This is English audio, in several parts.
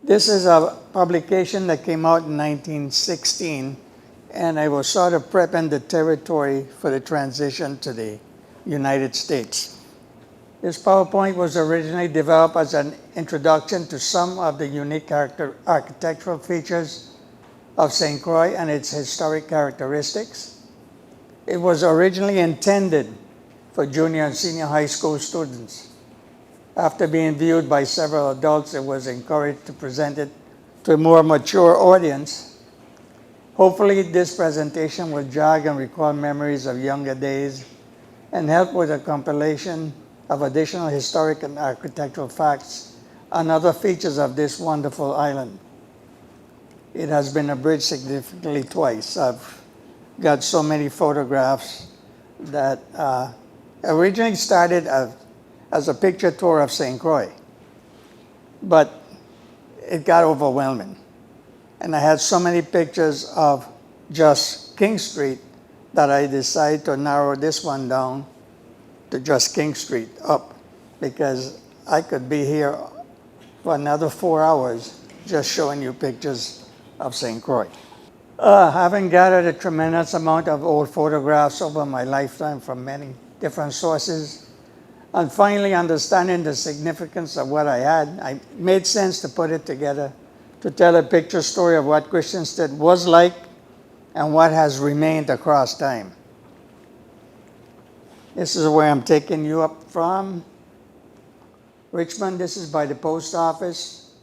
This is a publication that came out in 1916, and I was sort of prepping the territory for the transition to the United States. This PowerPoint was originally developed as an introduction to some of the unique architectural features of St. Croix and its historic characteristics. It was originally intended for junior and senior high school students. After being viewed by several adults, it was encouraged to present it to a more mature audience. Hopefully, this presentation will jog and recall memories of younger days and help with a compilation of additional historic and architectural facts and other features of this wonderful island. It has been abridged significantly twice. I've got so many photographs that originally started as a picture tour of St. Croix, but it got overwhelming. And I had so many pictures of just King Street that I decided to narrow this one down to just King Street up, because I could be here for another 4 hours just showing you pictures of St. Croix. Having gathered a tremendous amount of old photographs over my lifetime from many different sources, and finally understanding the significance of what I had, it made sense to put it together to tell a picture story of what Christiansted was like and what has remained across time. This is where I'm taking you up from. Richmond, this is by the post office,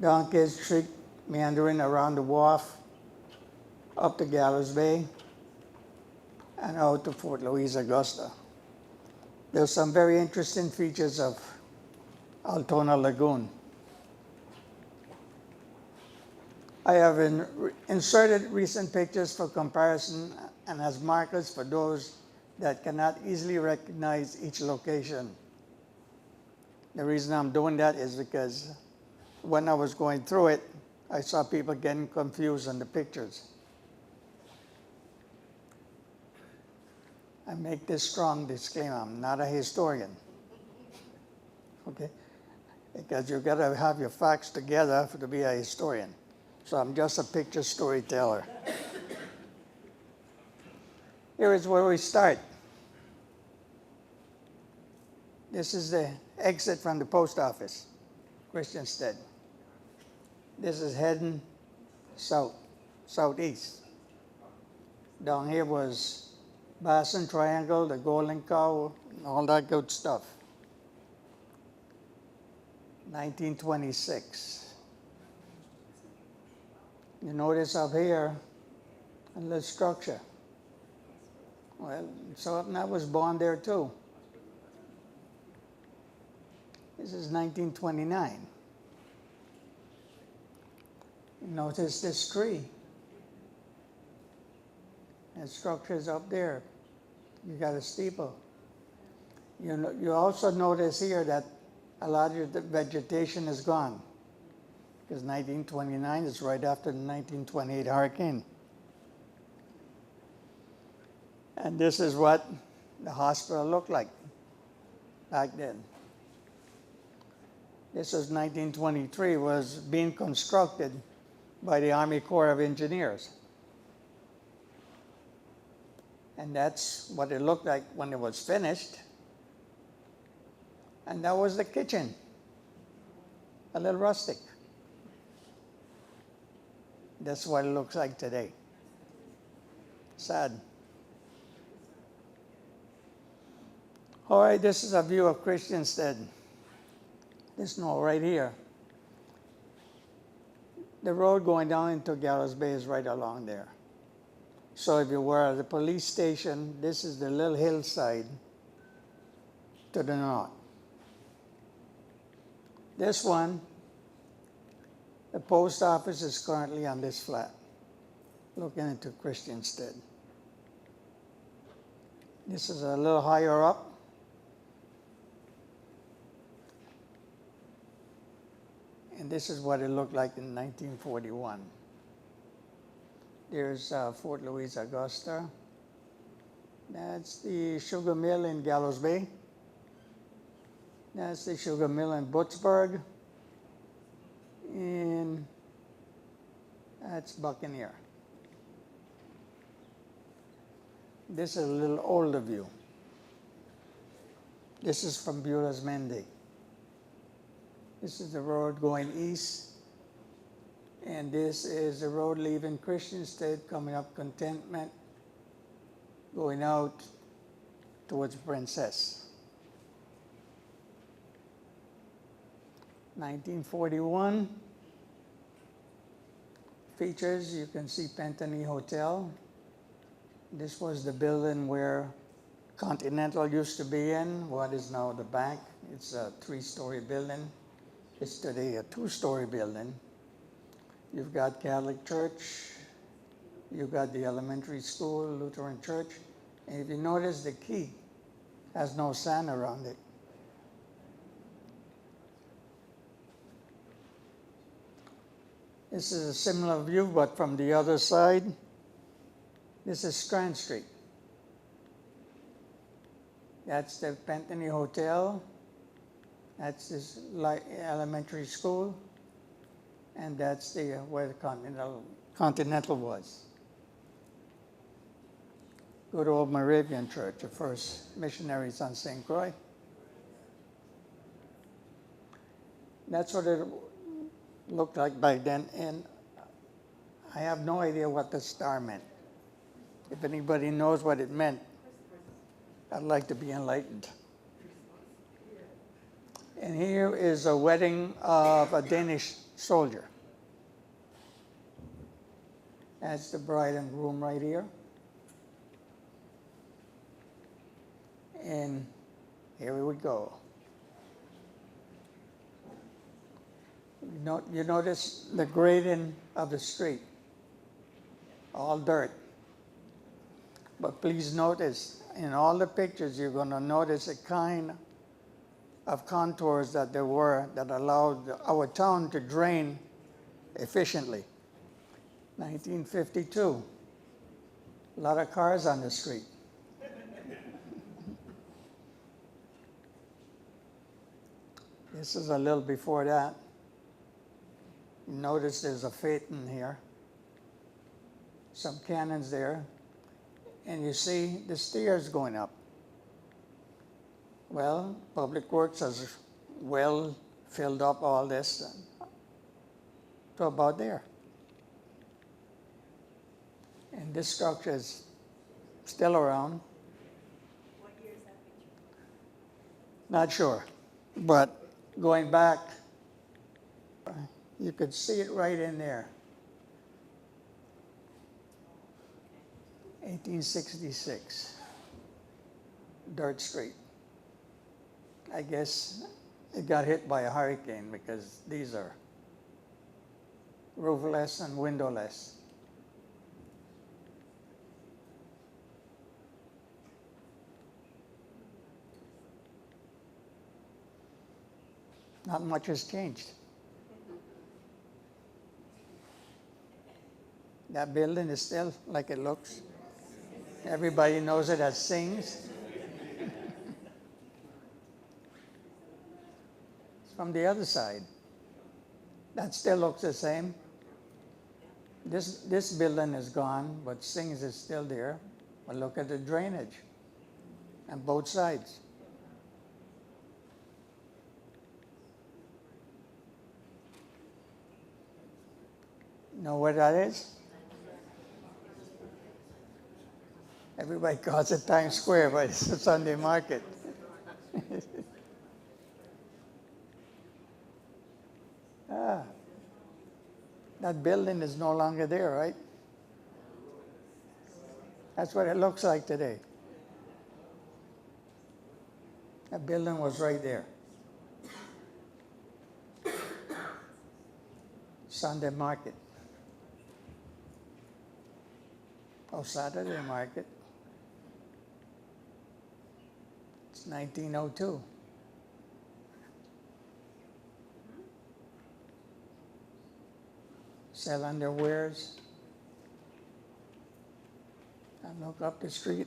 down Kidd Street, meandering around the wharf, up to Gallows Bay, and out to Fort Louise, Augusta. There's some very interesting features of Altona Lagoon. I have inserted recent pictures for comparison and as markers for those that cannot easily recognize each location. The reason I'm doing that is because when I was going through it, I saw people getting confused on the pictures. I make this strong disclaimer, I'm not a historian, okay? Because you've got to have your facts together to be a historian. So I'm just a picture storyteller. Here is where we start. This is the exit from the post office, Christiansted. This is heading southeast. Down here was Bassin Triangle, the Golden Cow, and all that good stuff. 1926. You notice up here a little structure. Well, something that was born there too. This is 1929. Notice this tree. That structure's up there. You got a steeple. You also notice here that a lot of the vegetation is gone, because 1929 is right after the 1928 hurricane. And this is what the hospital looked like back then. This was 1923, was being constructed by the Army Corps of Engineers. And that's what it looked like when it was finished. And that was the kitchen, a little rustic. That's what it looks like today. Sad. All right, this is a view of Christiansted. This knoll right here. The road going down into Gallows Bay is right along there. So if you were at the police station, this is the little hillside to the north. This one, the post office is currently on this flat, looking into Christiansted. This is a little higher up. And this is what it looked like in 1941. There's Fort Louise, Augusta. That's the sugar mill in Gallows Bay. That's the sugar mill in Buttsburg. And that's Buccaneer. This is a little older view. This is from Beulah's Mende. This is the road going east. And this is the road leaving Christiansted, coming up Contentment, going out towards Princess. 1941 features, you can see Pentony Hotel. This was the building where Continental used to be in, what is now the bank. It's a 3-story building. It's today a 2-story building. You've got Catholic Church, you've got the elementary school, Lutheran Church, and if you notice the key has no sand around it. This is a similar view, but from the other side. This is Strand Street. That's the Pentony Hotel. That's this elementary school. And that's where the Continental was. Good old Moravian Church, the first missionaries on St. Croix. That's what it looked like back then, and I have no idea what the star meant. If anybody knows what it meant, I'd like to be enlightened. And here is a wedding of a Danish soldier. That's the bride and groom right here. And here we go. You notice the grading of the street, all dirt. But please notice, in all the pictures, you're going to notice a kind of contours that there were that allowed our town to drain efficiently. 1952, a lot of cars on the street. This is a little before that. Notice there's a phaeton here, some cannons there, and you see the stairs going up. Well, Public Works has well filled up all this to about there. And this structure is still around. What year is that picture? Not sure, but going back, you could see it right in there. 1866, dirt street. I guess it got hit by a hurricane because these are roofless and windowless. Not much has changed. That building is still like it looks. Everybody knows it as Sings. It's from the other side. That still looks the same. This building is gone, but Sings is still there. But look at the drainage on both sides. Know where that is? Everybody calls it Times Square, but it's a Sunday market. That building is no longer there, right? That's what it looks like today. That building was right there. Sunday market. Oh, Saturday market. It's 1902. Sell underwears. And look up the street.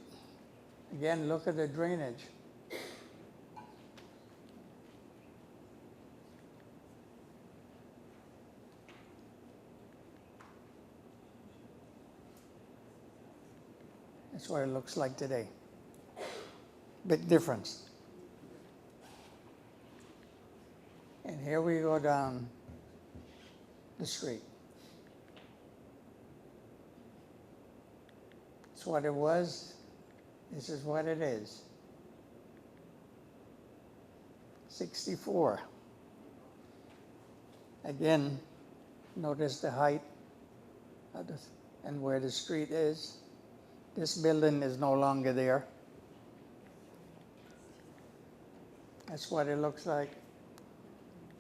Again, look at the drainage. That's what it looks like today. Big difference. And here we go down the street. It's what it was. This is what it is. 64. Again, notice the height of and where the street is. This building is no longer there. That's what it looks like.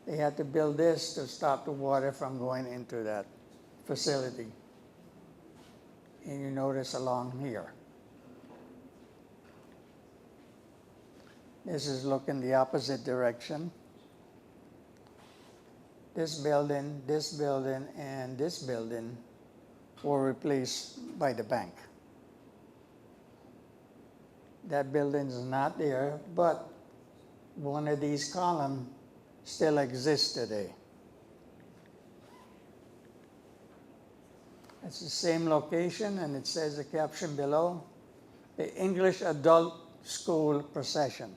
They had to build this to stop the water from going into that facility. And you notice along here. This is looking the opposite direction. This building, and this building were replaced by the bank. That building is not there, but one of these columns still exists today. It's the same location, and it says the caption below, the English Adult School Procession.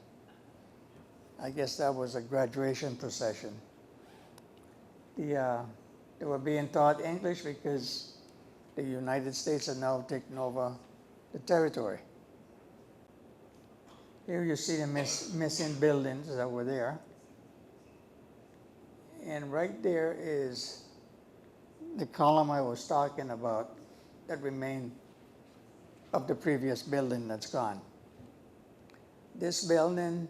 I guess that was a graduation procession. They were being taught English because the United States are now taking over the territory. Here you see the missing buildings that were there. And right there is the column I was talking about that remained of the previous building that's gone. This building,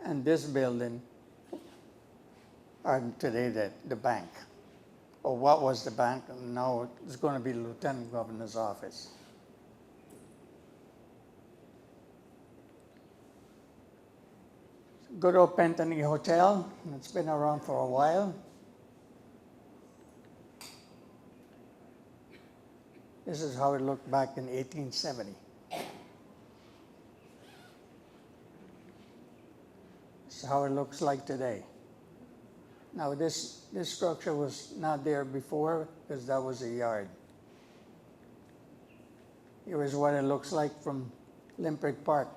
and this building are today the bank. Or what was the bank? Now it's going to be the Lieutenant Governor's office. Good old Pentony Hotel. It's been around for a while. This is how it looked back in 1870. This is how it looks like today. Now this structure was not there before because that was a yard. Here is what it looks like from Limerick Park.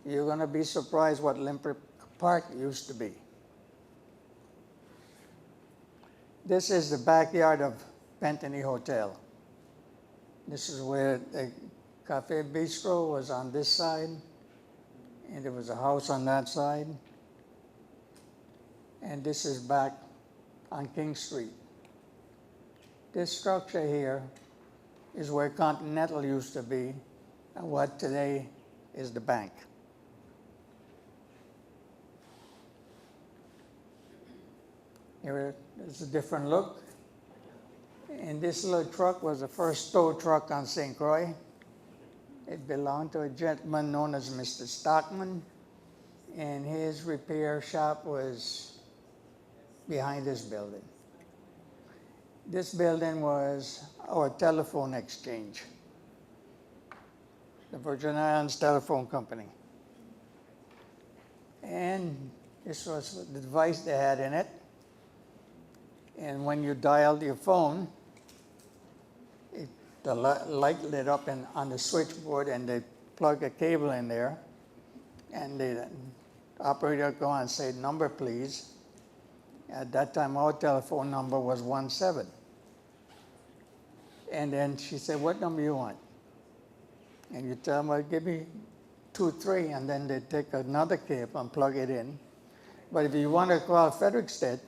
You're going to be surprised what Limerick Park used to be. This is the backyard of Pentony Hotel. This is where the Cafe Bistro was on this side, and there was a house on that side. And this is back on King Street. This structure here is where Continental used to be, and what today is the bank. Here is a different look. And this little truck was the first tow truck on St. Croix. It belonged to a gentleman known as Mr. Stockman, and his repair shop was behind this building. This building was our telephone exchange, the Virgin Islands Telephone Company. And this was the device they had in it. And when you dialed your phone, the light lit up on the switchboard, and they plug a cable in there, and the operator would go on and say, "Number, please." At that time, our telephone number was 17. And then she said, "What number you want?" And you tell them, "Well, give me 23, and then they take another cable and plug it in. But if you want to call Frederiksted,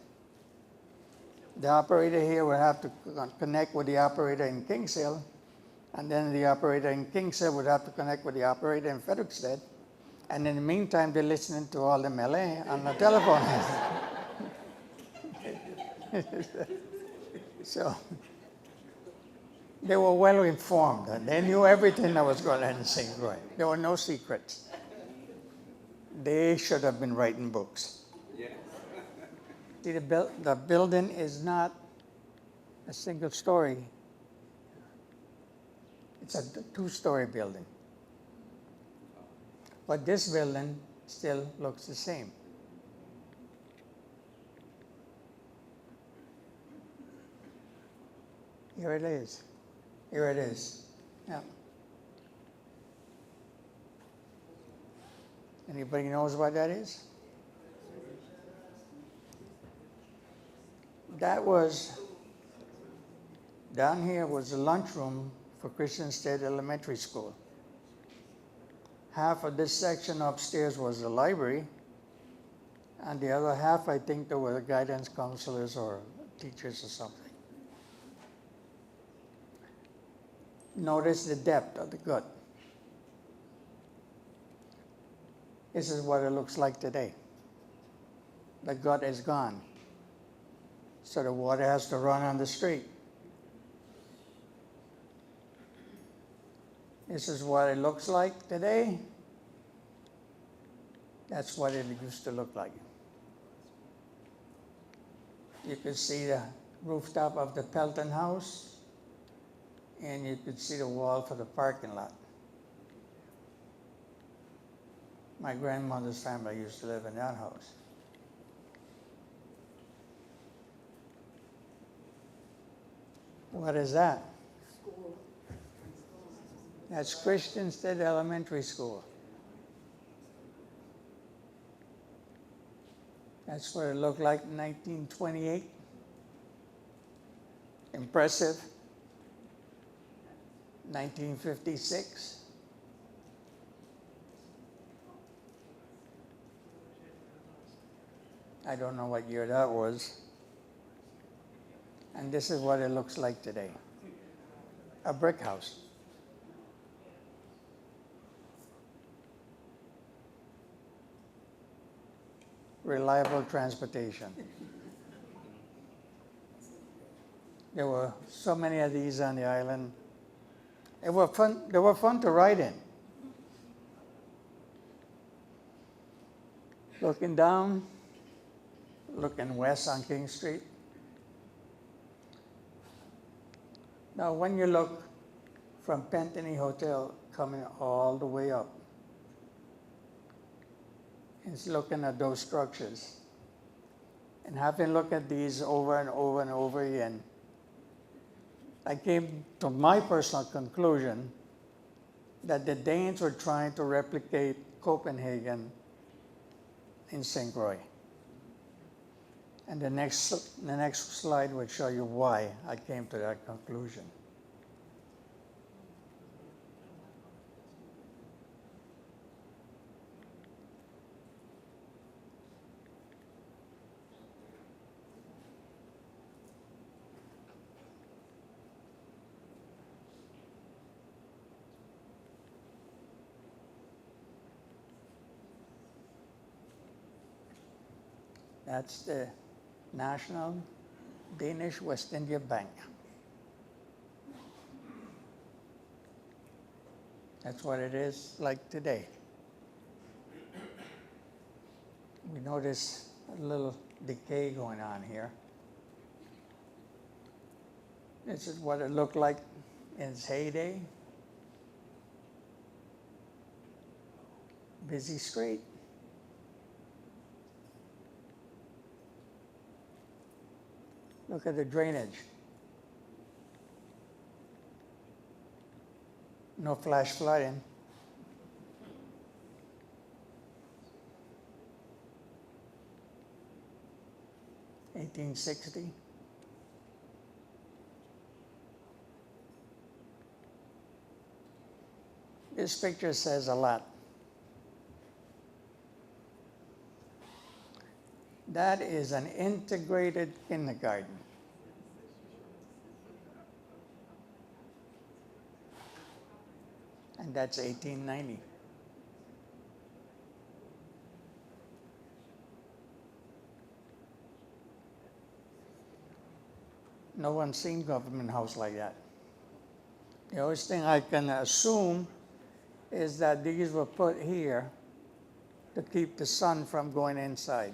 the operator here would have to connect with the operator in Kings Hill, and then the operator in Kings Hill would have to connect with the operator in Frederiksted, and in the meantime, they're listening to all the Malay on the telephone." So they were well informed, and they knew everything that was going on in St. Croix. There were no secrets. They should have been writing books. See, the building is not a single story. It's a two-story building. But this building still looks the same. Here it is. Here it is. Yeah. Anybody knows what that is? That was, down here was the lunchroom for Christiansted Elementary School. Half of this section upstairs was the library, and the other half, I think, there were guidance counselors or teachers or something. Notice the depth of the gut. This is what it looks like today. The gut is gone. So the water has to run on the street. This is what it looks like today. That's what it used to look like. You could see the rooftop of the Pelton house, and you could see the wall for the parking lot. My grandmother's family used to live in that house. What is that? School. That's Christiansted Elementary School. That's what it looked like in 1928. Impressive. 1956. I don't know what year that was. And this is what it looks like today. A brick house. Reliable transportation. There were so many of these on the island. They were fun to ride in. Looking down, looking west on King Street. Now, when you look from Pentony Hotel coming all the way up, it's looking at those structures. And having looked at these over and over and over again, I came to my personal conclusion that the Danes were trying to replicate Copenhagen in St. Croix. And the next slide would show you why I came to that conclusion. That's the National Danish West India Bank. That's what it is like today. We notice a little decay going on here. This is what it looked like in its heyday. Busy street. Look at the drainage. No flash flooding. (1860). This picture says a lot. That is an integrated kindergarten. And that's 1890. No one's seen government house like that. The only thing I can assume is that these were put here to keep the sun from going inside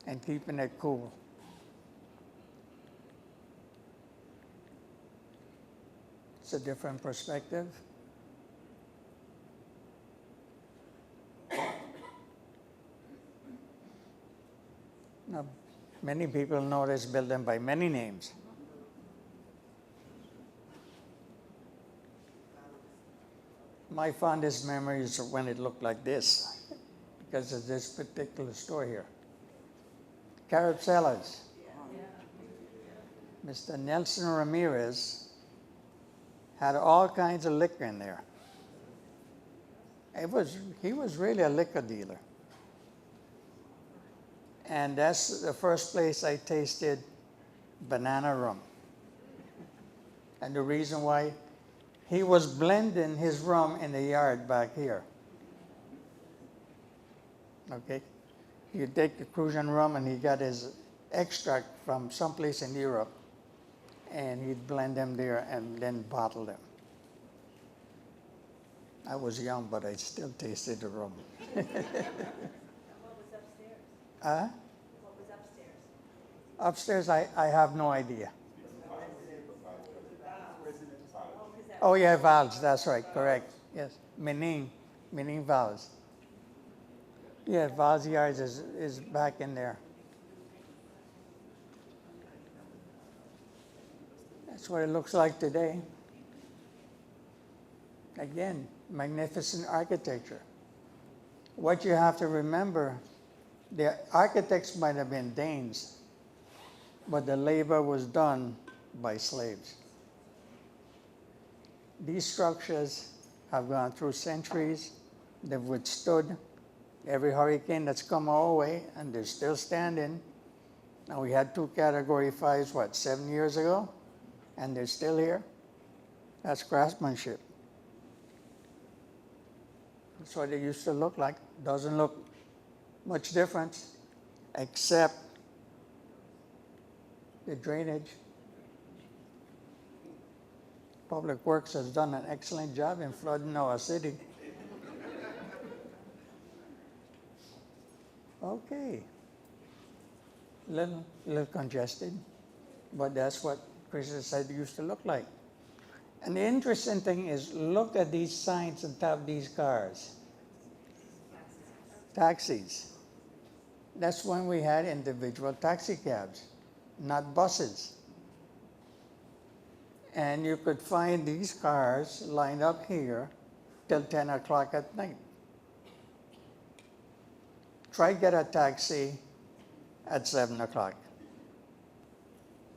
and keeping it cool. It's a different perspective. Now, many people know this building by many names. my fondest memories are when it looked like this, because of this particular store here. Carib Cellars. Mr. Nelson Ramirez had all kinds of liquor in there. He was really a liquor dealer. And that's the first place I tasted banana rum. And the reason why, he was blending his rum in the yard back here. Okay? You take the Crucian rum and he got his extract from someplace in Europe, and he'd blend them there and then bottle them. I was young, but I still tasted the rum. What was upstairs? Huh? What was upstairs? Upstairs, I have no idea. Oh, Oh yeah, valves, that's right, correct. Yes, Mening valves. Yeah, Valves Yards is back in there. That's what it looks like today. Again, magnificent architecture. What you have to remember, the architects might have been Danes, but the labor was done by slaves. These structures have gone through centuries. They've withstood every hurricane that's come our way, and they're still standing. Now, we had 2 Category 5s, 7 years ago? And they're still here. That's craftsmanship. That's what they used to look like. Doesn't look much different, except the drainage. Public Works has done an excellent job in flooding our city. Okay. Little congested, but that's what Christiansted used to look like. And the interesting thing is, look at these signs on top of these cars. Taxis. That's when we had individual taxi cabs, not buses. And you could find these cars lined up here till 10 o'clock at night. Try get a taxi at 7 o'clock.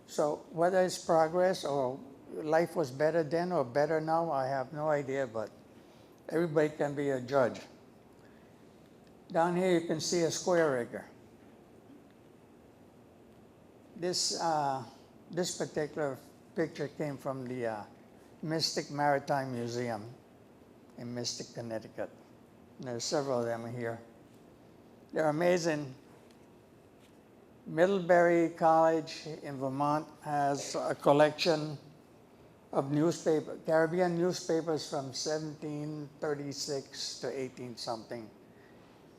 So whether it's progress or life was better then or better now, I have no idea, but everybody can be a judge. Down here you can see a square rigger. This particular picture came from the Mystic Maritime Museum in Mystic, Connecticut. And there's several of them here. They're amazing. Middlebury College in Vermont has a collection of Caribbean newspapers from 1736 to 18 something.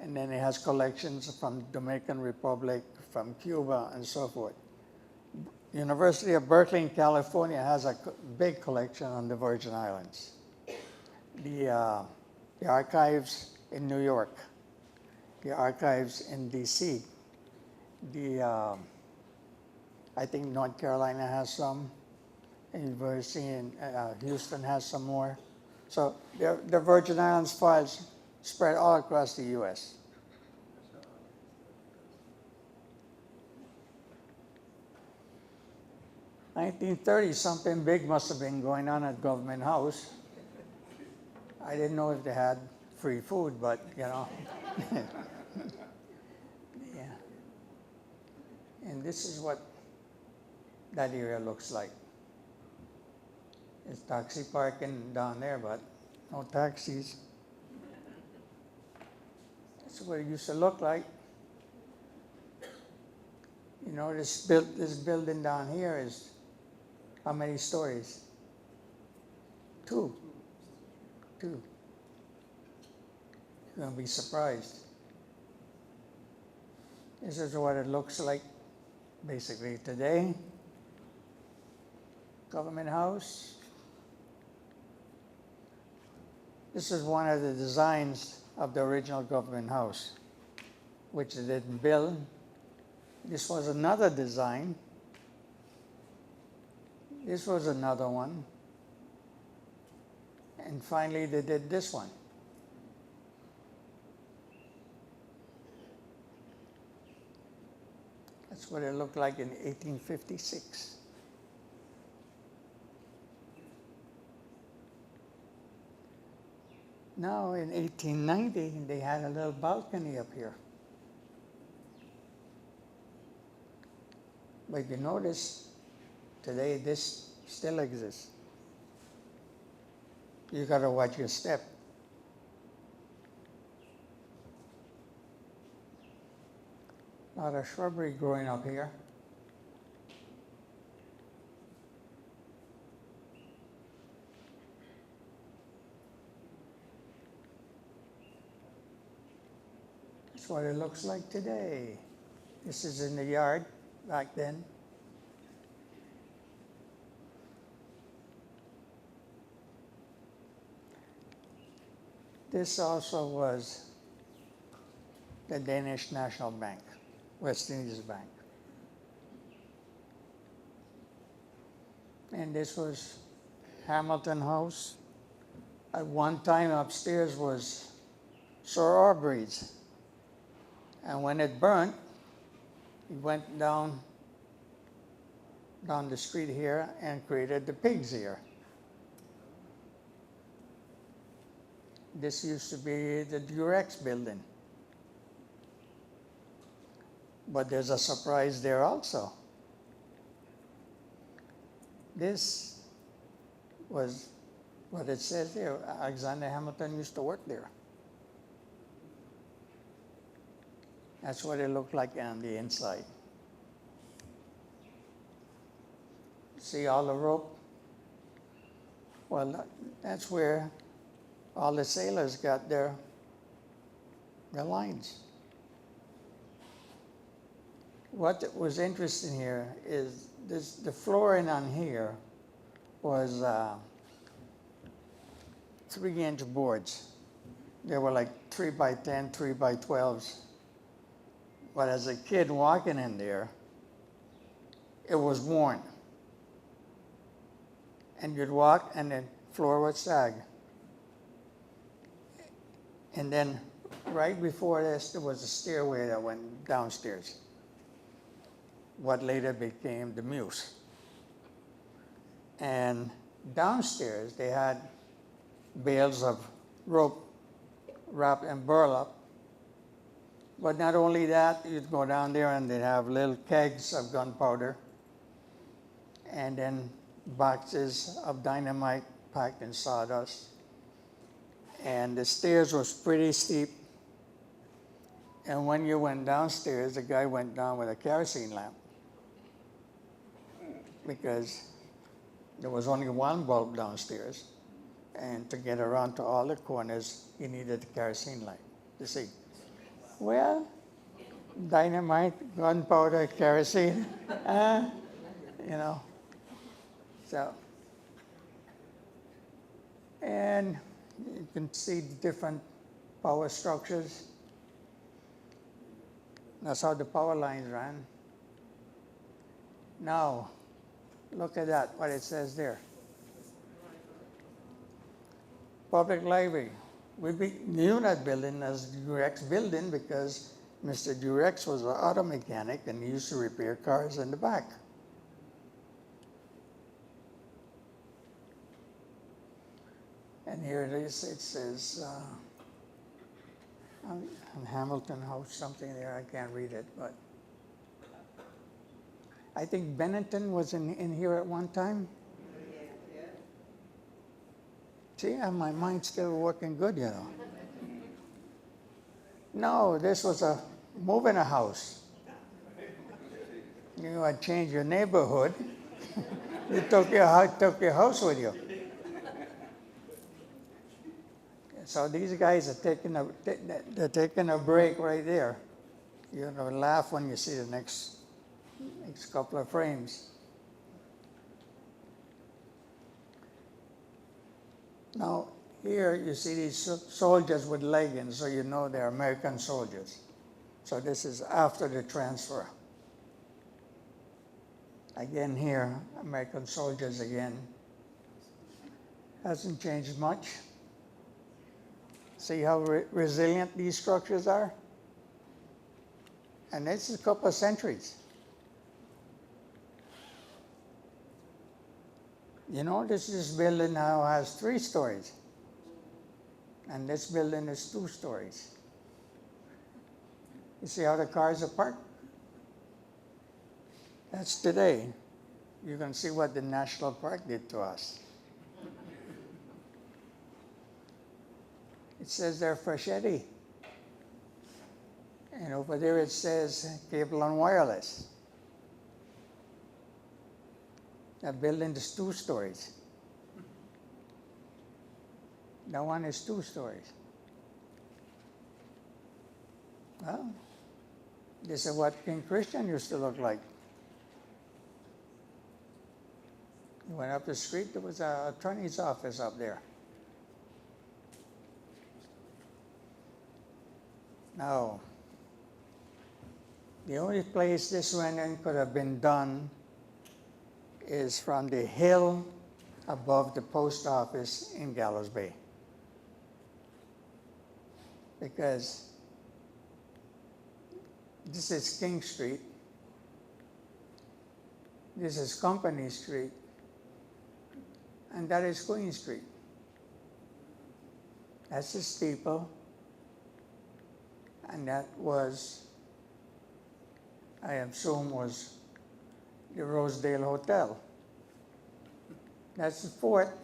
And then it has collections from Dominican Republic, from Cuba, and so forth. University of Berkeley in California has a big collection on the Virgin Islands. The archives in New York, the archives in DC, I think North Carolina has some, University in Houston has some more. So the Virgin Islands files spread all across the U.S. 1930, something big must have been going on at Government House. I didn't know if they had free food, but you know. Yeah. And this is what that area looks like. There's taxi parking down there, but no taxis. That's what it used to look like. You know, this building down here is how many stories? 2. You're going to be surprised. This is what it looks like basically today. Government House. This is one of the designs of the original Government House, which they didn't build. This was another design. This was another one. And finally, they did this one. That's what it looked like in 1856. Now, in 1890, they had a little balcony up here. But if you notice, today this still exists. You got to watch your step. A lot of shrubbery growing up here. That's what it looks like today. This is in the yard back then. This also was the Danish National Bank, West Indies Bank. And this was Hamilton House. At one time upstairs was Sir Aubrey's. And when it burnt, he went down the street here and created the pigs here. This used to be the Durex building. But there's a surprise there also. This was what it says there. Alexander Hamilton used to work there. That's what it looked like on the inside. See all the rope? Well, that's where all the sailors got their lines. What was interesting here is the flooring on here was 3-inch boards. They were like 3 by 10, 3 by 12s. But as a kid walking in there, it was worn. And you'd walk and the floor would sag. And then right before this, there was a stairway that went downstairs, what later became the Mews. And downstairs, they had bales of rope wrapped in burlap. But not only that, you'd go down there and they'd have little kegs of gunpowder and then boxes of dynamite packed in sawdust. And the stairs was pretty steep. And when you went downstairs, the guy went down with a kerosene lamp because there was only one bulb downstairs. And to get around to all the corners, he needed a kerosene light, you see. Well, dynamite, gunpowder, kerosene, you know. So, and you can see the different power structures. That's how the power lines ran. Now, look at that, what it says there. Public library. We knew that building as Durex building because Mr. Durex was an auto mechanic and he used to repair cars in the back. And here it is, it says on Hamilton House, something there, I can't read it, but I think Benetton was in here at one time. See, my mind's still working good, you know. No, this was a moving a house. You had changed your neighborhood. You took your house with you. So these guys are taking a break right there. You're gonna laugh when you see the next couple of frames. Now, here you see these soldiers with leggings, so you know they're American soldiers. So this is after the transfer. Again here, American soldiers again. Hasn't changed much. See how resilient these structures are? And it's a couple of centuries. You notice this building now has 3 stories. And this building is 2 stories. You see how the cars are parked? That's today. You can see what the National Park did to us. It says there Freschetti. And over there it says Cable and Wireless. That building is 2 stories. That one is 2 stories. Well, this is what King Christian used to look like. You went up the street, there was an attorney's office up there. Now, the only place this rendering could have been done is from the hill above the post office in Gallows Bay. Because this is King Street, this is Company Street, and that is Queen Street. That's the steeple, and that was, I assume, was the Rosedale Hotel. That's the fort,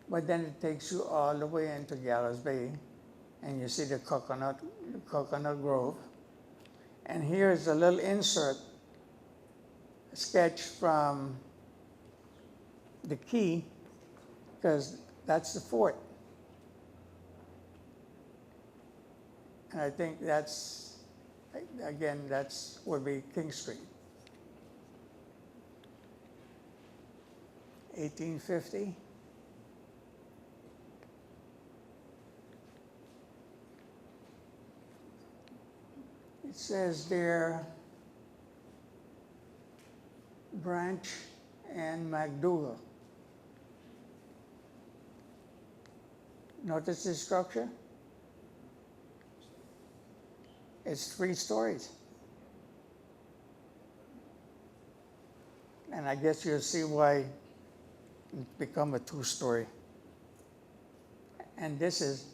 but then it takes you all the way into Gallows Bay, and you see the coconut grove. And here's a little insert, a sketch from the quay, because that's the fort. And I think that's, again, that's would be King Street. 1850. It says there, Branch and McDougal. Notice this structure? It's 3 stories. And I guess you'll see why it become a 2-story. And this is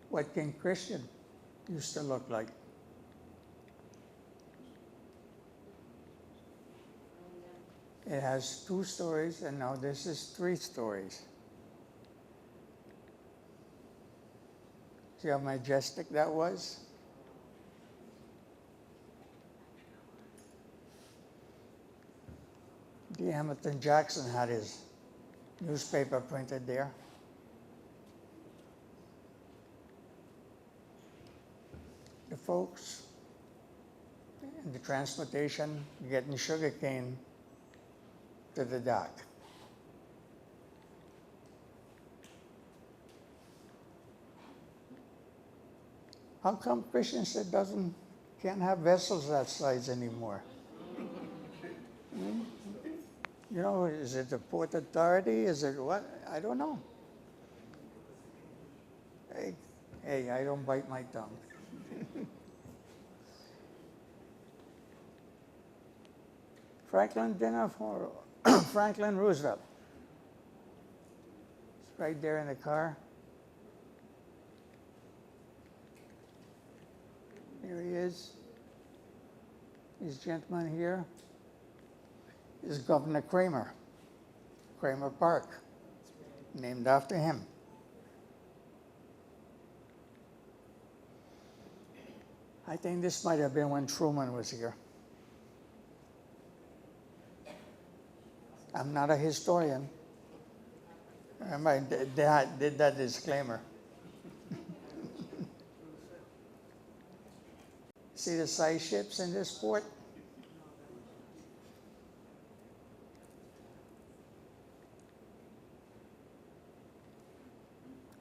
what King Christian used to look like. It has 2 stories, and now this is 3 stories. See how majestic that was? D. Hamilton Jackson had his newspaper printed there. The folks in the transportation getting sugarcane to the dock. How come Christiansted can't have vessels that size anymore? You know, is it the Port Authority? Is it what? I don't know. Hey, I don't bite my tongue. Franklin dinner for Franklin Roosevelt. It's right there in the car. Here he is. This gentleman here is Governor Kramer, Kramer Park, named after him. I think this might have been when Truman was here. I'm not a historian. Remember, I did that disclaimer. See the size ships in this port?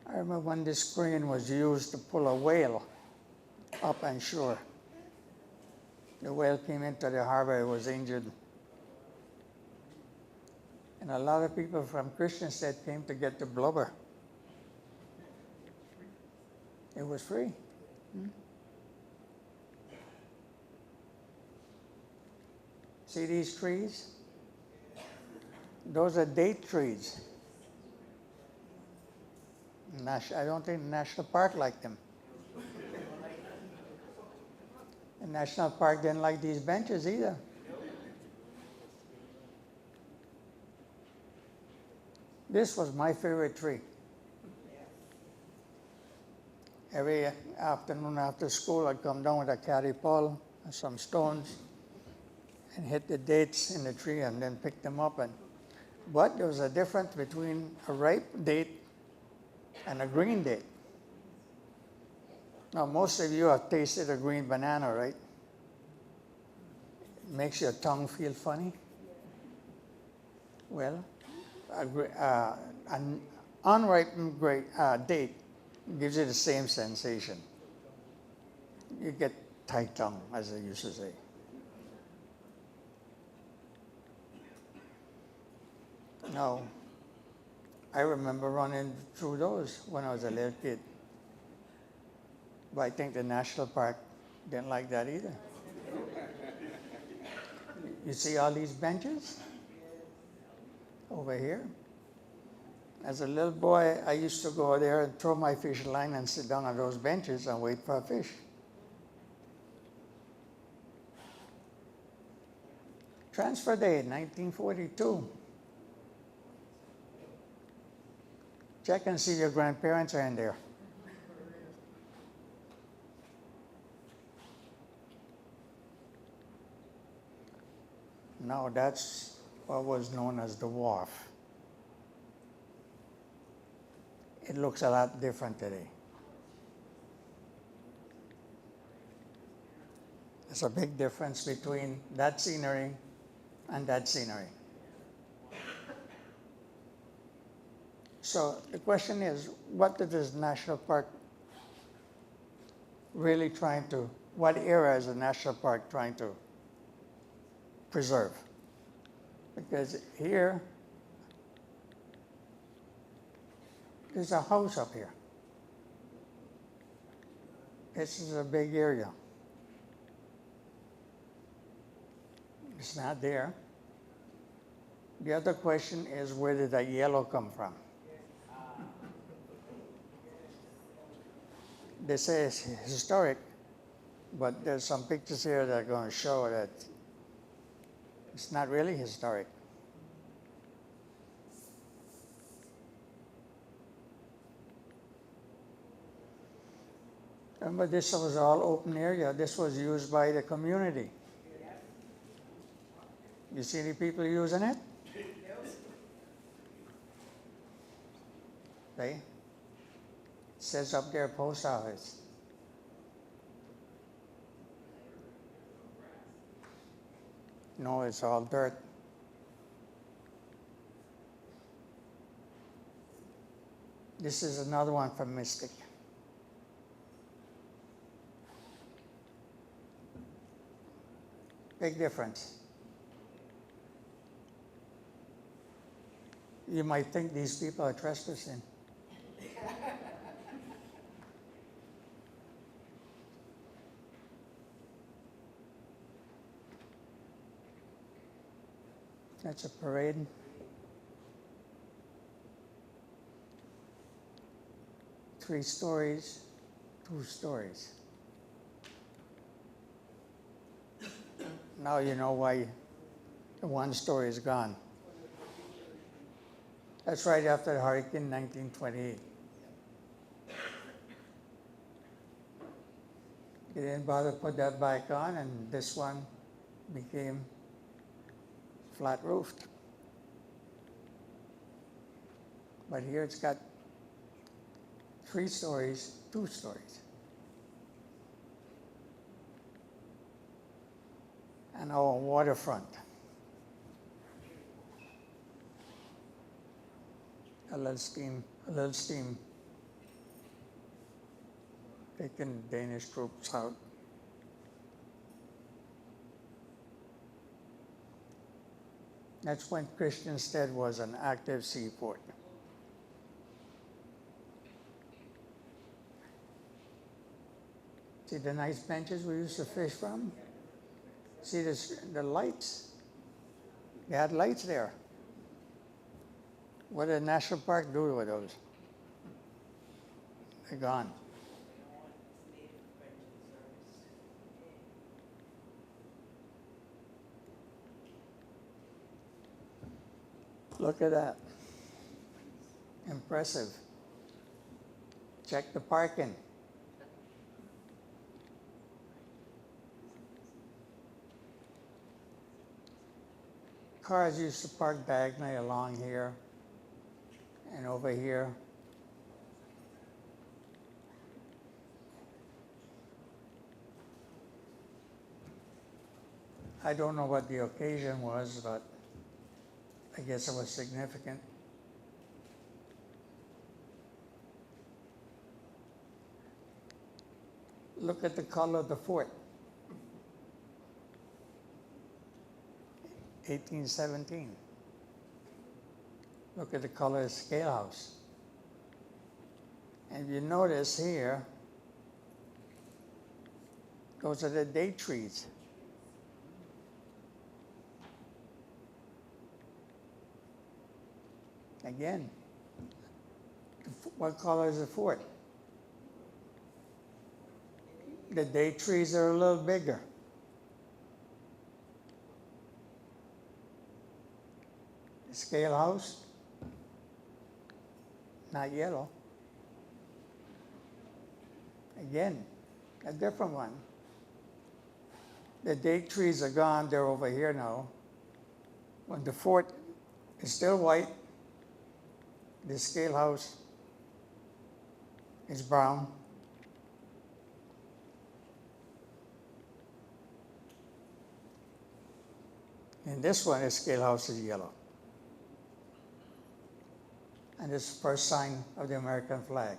I remember when this crane was used to pull a whale up on shore. The whale came into the harbor, it was injured. And a lot of people from Christiansted came to get the blubber. It was free. See these trees? Those are date trees. I don't think the National Park liked them. The National Park didn't like these benches either. This was my favorite tree. Every afternoon after school, I'd come down with a caddy pole and some stones and hit the dates in the tree and then pick them up. But there was a difference between a ripe date and a green date. Now, most of you have tasted a green banana, right? It makes your tongue feel funny. Well, an unripened date gives you the same sensation. You get tight tongue, as they used to say. Now, I remember running through those when I was a little kid. But I think the National Park didn't like that either. You see all these benches over here? As a little boy, I used to go there and throw my fish line and sit down on those benches and wait for a fish. Transfer Day, 1942. Check and see your grandparents are in there. Now that's what was known as the wharf. It looks a lot different today. There's a big difference between that scenery and that scenery. So the question is, what is this national park really trying to, what area is the national park trying to preserve? Because here, there's a house up here. This is a big area. It's not there. The other question is, where did that yellow come from? They say it's historic, but there's some pictures here that are going to show that it's not really historic. Remember, this was all open area. This was used by the community. You see any people using it? See? It says up there, post office. No, it's all dirt. This is another one from Mystic. Big difference. You might think these people are trespassing. That's a parade. Three stories, 2 stories. Now you know why the 1 story is gone. That's right after the hurricane 1928. They didn't bother to put that back on, and this one became flat roofed. But here it's got 3 stories, 2 stories. And our waterfront. A little steam taking Danish troops out. That's when Christiansted was an active seaport. See the nice benches we used to fish from? See the lights? They had lights there. What did the National Park do with those? They're gone. Look at that. Impressive. Check the parking. Cars used to park diagonally along here and over here. I don't know what the occasion was, but I guess it was significant. Look at the color of the fort. 1817. Look at the color of the scale house. And you notice here, those are the date trees. Again, what color is the fort? The date trees are a little bigger. The scale house, not yellow. Again, a different one. The date trees are gone, they're over here now. When the fort is still white, the scale house is brown. And this one, the scale house is yellow. And this is the first sign of the American flag.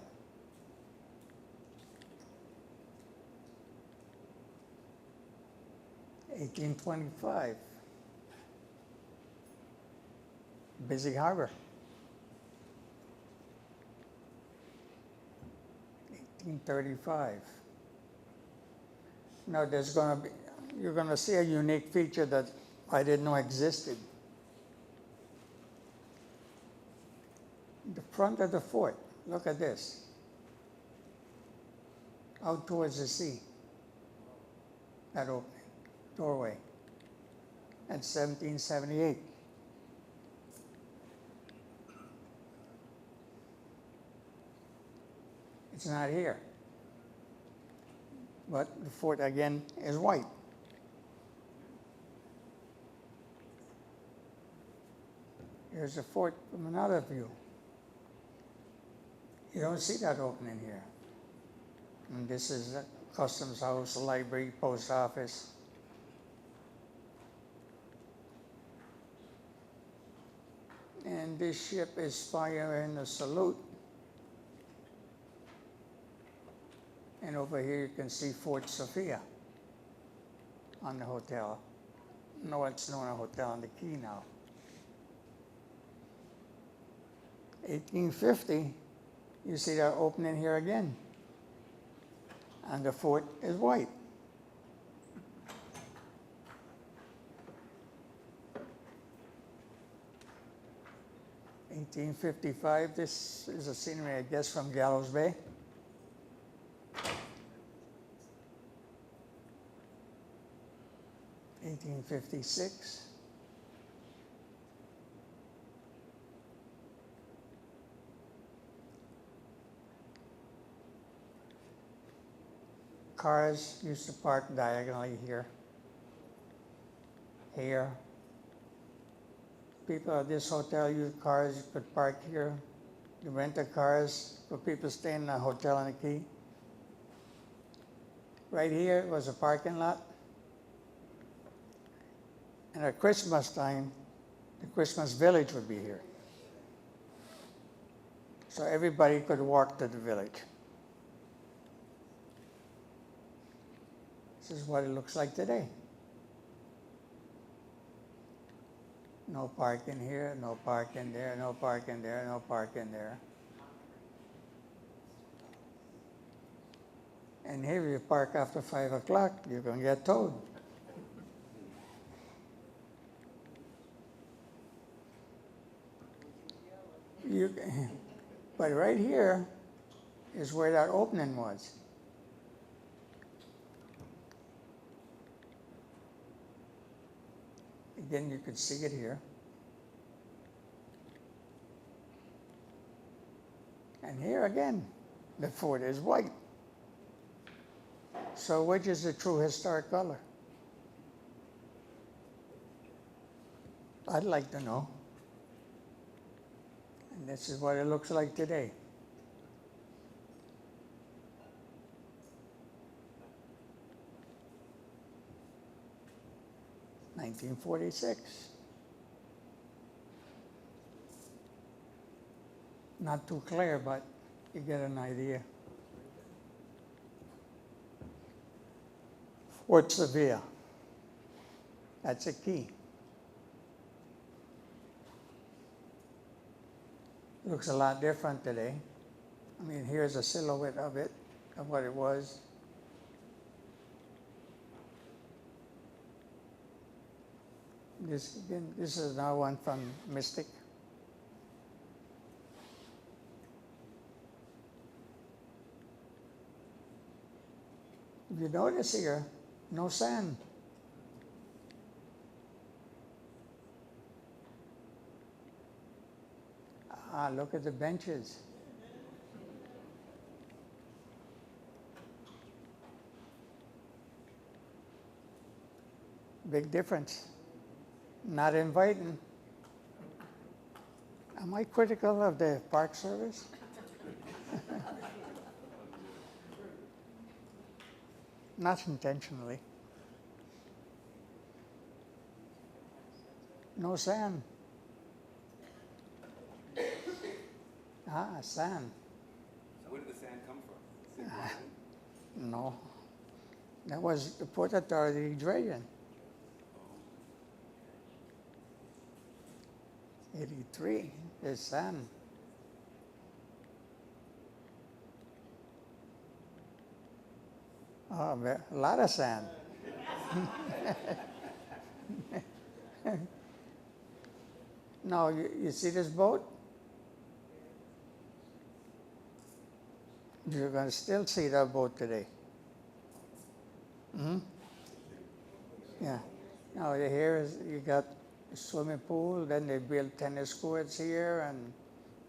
(1825). Busy harbor. 1835. Now you're gonna see a unique feature that I didn't know existed. The front of the fort, look at this. Out towards the sea. That opening, doorway. That's 1778. It's not here. But the fort again is white. Here's the fort from another view. You don't see that opening here. And this is a customs house, library, post office. And this ship is firing a salute. And over here you can see Fort Sophia on the hotel. No, it's known a hotel on the quay now. 1850, you see that opening here again. And the fort is white. (1855), this is a scenery, I guess, from Gallows Bay. (1856). Cars used to park diagonally here. Here. People at this hotel use cars, you could park here. You rent the cars for people staying in a hotel on the quay. Right here was a parking lot. And at Christmas time, the Christmas village would be here. So everybody could walk to the village. This is what it looks like today. No parking here, no parking there, no parking there, no parking there. And here you park after 5 o'clock, you can get towed. You, but right here is where that opening was. Again, you could see it here. And here again, the fort is white. So which is the true historic color? I'd like to know. And this is what it looks like today. (1946). Not too clear, but you get an idea. Fort Sevilla. That's a key. Looks a lot different today. I mean, here's a silhouette of it, of what it was. This is now one from Mystic. If you notice here, no sand. Ah, look at the benches. Big difference. Not inviting. Am I critical of the Park Service? Not intentionally. No sand. Ah, sand. Where did the sand come from? Is it Boston? No. That was the Port Authority dredging. 83, there's sand. Oh, a lot of sand. No, you see this boat? You're going to still see that boat today. Hmm? Yeah. Now here is you got a swimming pool, then they built tennis courts here and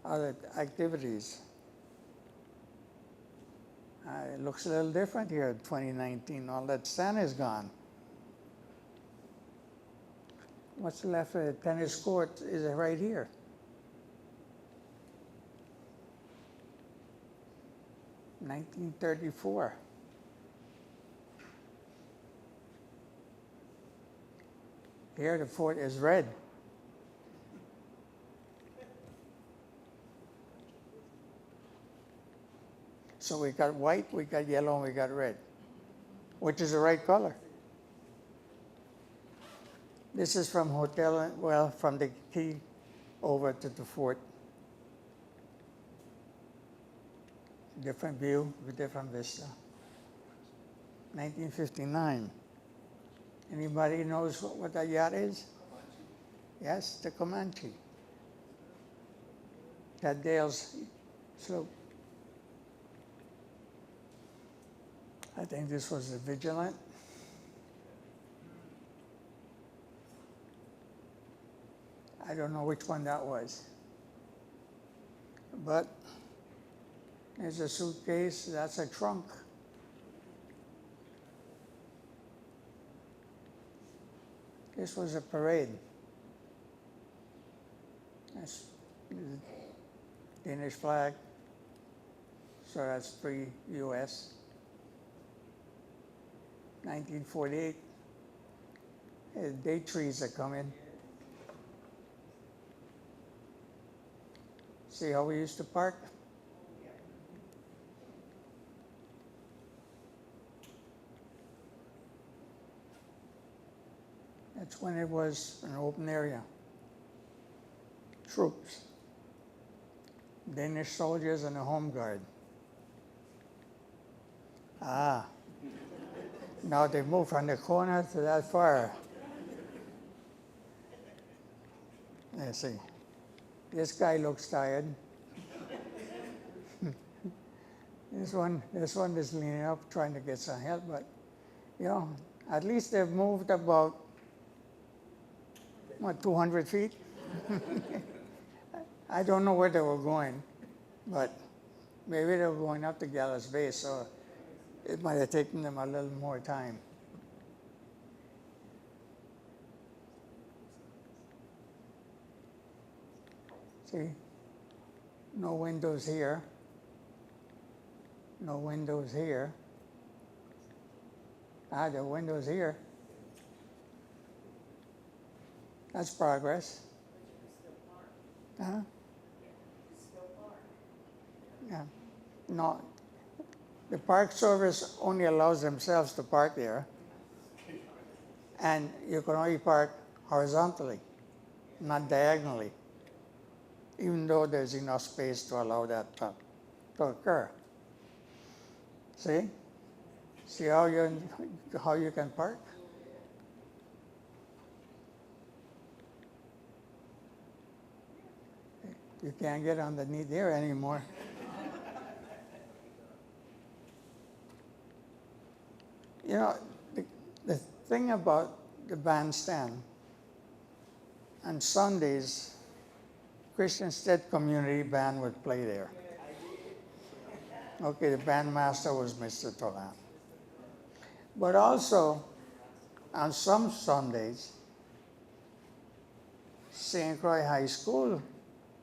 other activities. It looks a little different here in 2019. All that sand is gone. What's left of the tennis court is right here. (1934). Here the fort is red. So we got white, we got yellow, and we got red. Which is the right color? This is from hotel, well, from the quay over to the fort. Different view, different vista. 1959. Anybody knows what that yacht is? Yes, the Comanche. That Dale's sloop. I think this was the Vigilant. I don't know which one that was. But there's a suitcase, that's a trunk. This was a parade. That's the Danish flag. So that's pre-US. 1948. Date trees are coming. See how we used to park? That's when it was an open area. troops, Danish soldiers and the Home Guard. Ah, now they moved from the corner to that far. Let's see. This guy looks tired. This one is leaning up, trying to get some help, but you know, at least they've moved about 200 feet. I don't know where they were going, but maybe they were going up to Gallows Bay, so it might have taken them a little more time. See, no windows here, no windows here. Ah, the windows here. That's progress. Huh? Yeah. No, the Park Service only allows themselves to park there, and you can only park horizontally, not diagonally, even though there's enough space to allow that to occur. See? See how you can park? You can't get underneath there anymore. You know, the thing about the bandstand, on Sundays, Christiansted Community Band would play there. Okay, the bandmaster was Mr. Tolan. But also, on some Sundays, St. Croix High School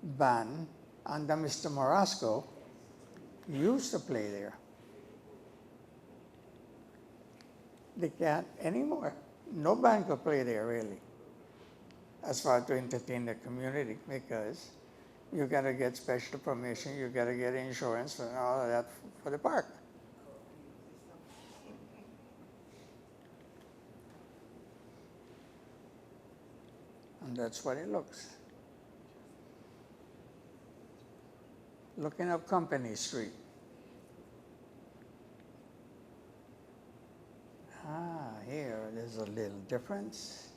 band under Mr. Morasco used to play there. They can't anymore. No band could play there really, as far as to entertain the community, because you got to get special permission, you got to get insurance and all of that for the park. And that's what it looks. Looking up Company Street. Ah, here, there's a little difference.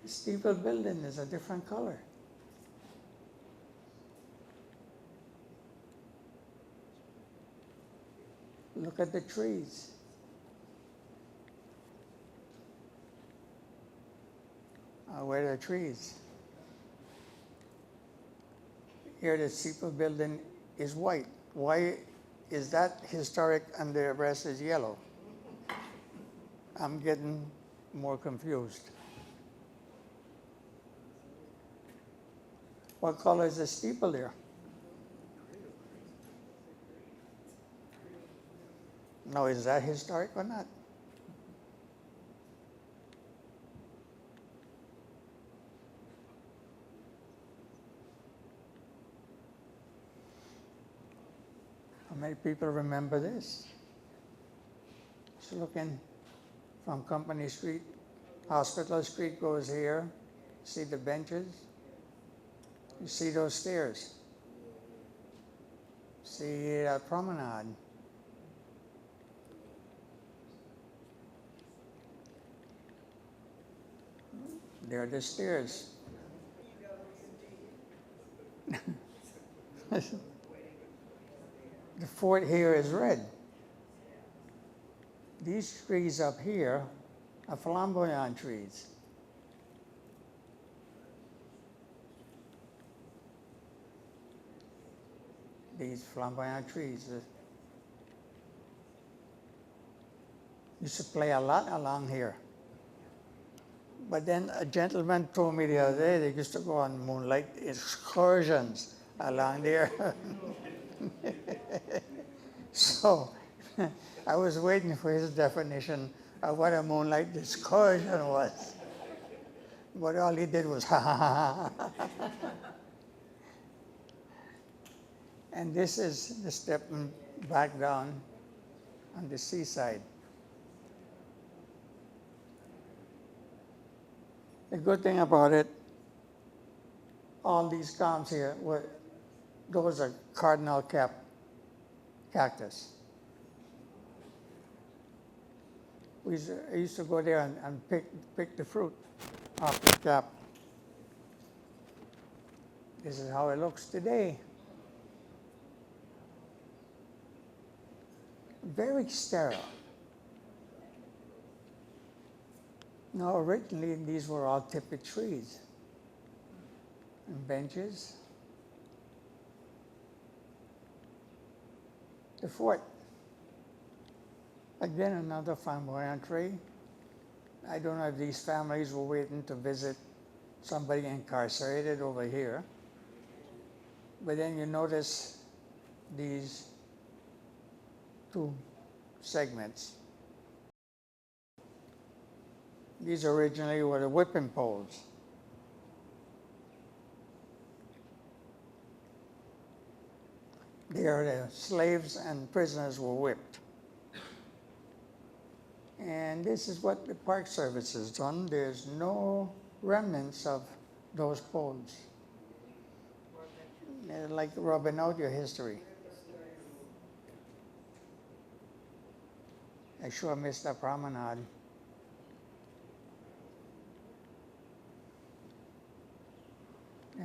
The steeple building is a different color. Look at the trees. Where are the trees? Here the steeple building is white. Why is that historic and the rest is yellow? I'm getting more confused. What color is the steeple there? Now, is that historic or not? How many people remember this? Just looking from Company Street, Hospital Street goes here. See the benches? You see those stairs? See that promenade? There are the stairs. The fort here is red. These trees up here are flamboyant trees. These flamboyant trees used to play a lot along here. But then a gentleman told me the other day they used to go on moonlight excursions along there. So I was waiting for his definition of what a moonlight excursion was. But all he did was ha ha ha ha. And this is the stepping back down on the seaside. The good thing about it, all these columns here, those are cardinal cactus. I used to go there and pick the fruit off the cap. This is how it looks today. Very sterile. Now, originally, these were all tippet trees and benches. The fort. Again, another flamboyant tree. I don't know if these families were waiting to visit somebody incarcerated over here. But then you notice these two segments. These originally were the whipping poles. There the slaves and prisoners were whipped. And this is what the Park Service has done. There's no remnants of those poles. They're like rubbing out your history. I sure missed that promenade.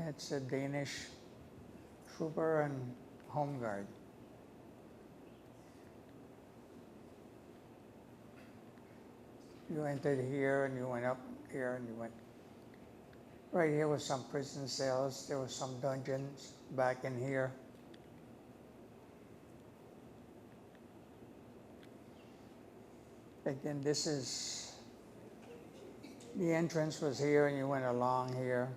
It's a Danish trooper and home guard. You entered here and you went up here and you went. Right here was some prison cells. There was some dungeons back in here. Again, this is, the entrance was here and you went along here.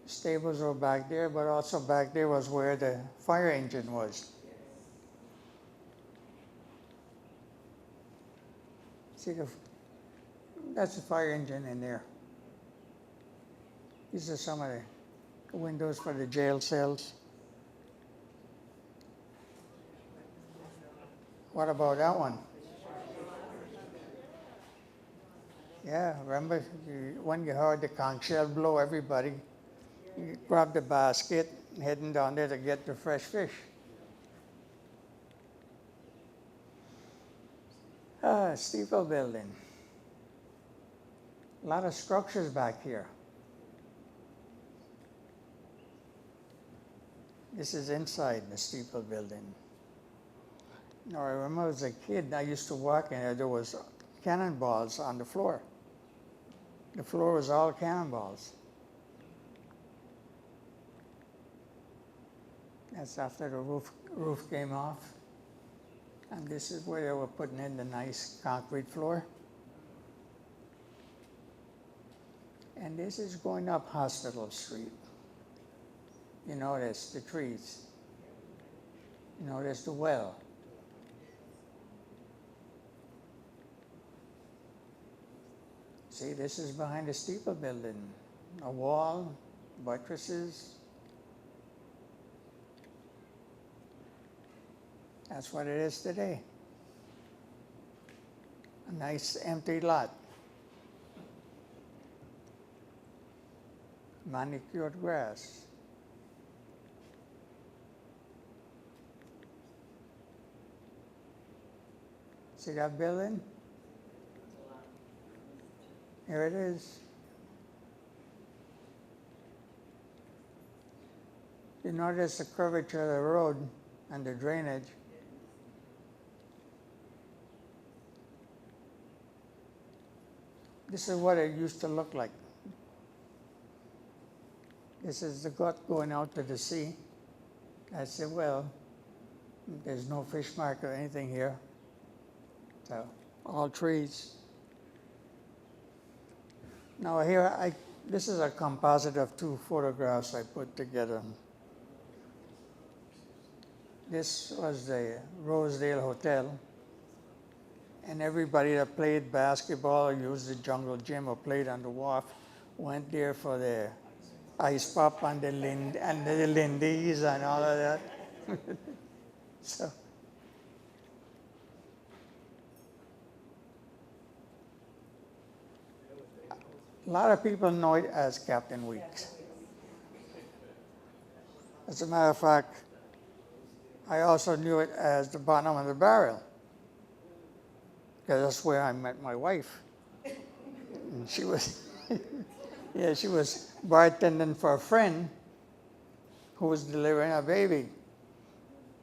Stables were back there, but also back there was where the fire engine was. See, that's the fire engine in there. These are some of the windows for the jail cells. What about that one? Yeah, remember when you heard the conch shell blow, everybody you grab the basket, heading down there to get the fresh fish. Steeple building. A lot of structures back here. This is inside the steeple building. Now, I remember as a kid, I used to walk in there was cannonballs on the floor. The floor was all cannonballs. That's after the roof came off. And this is where they were putting in the nice concrete floor. And this is going up Hospital Street. You notice the trees. You notice the well. See, this is behind the steeple building. A wall, buttresses. That's what it is today. A nice empty lot. Manicured grass. See that building? Here it is. You notice the curvature of the road and the drainage. This is what it used to look like. This is the gut going out to the sea. That's the well. There's no fish market or anything here. So, all trees. Now here, this is a composite of two photographs I put together. This was the Rosedale Hotel. And everybody that played basketball or used the jungle gym or played on the wharf went there for the ice pop and the lindies and all of that. So, a lot of people know it as Captain Weeks. As a matter of fact, I also knew it as the bottom of the barrel, because that's where I met my wife. And she was, yeah, she was bartending for a friend who was delivering a baby.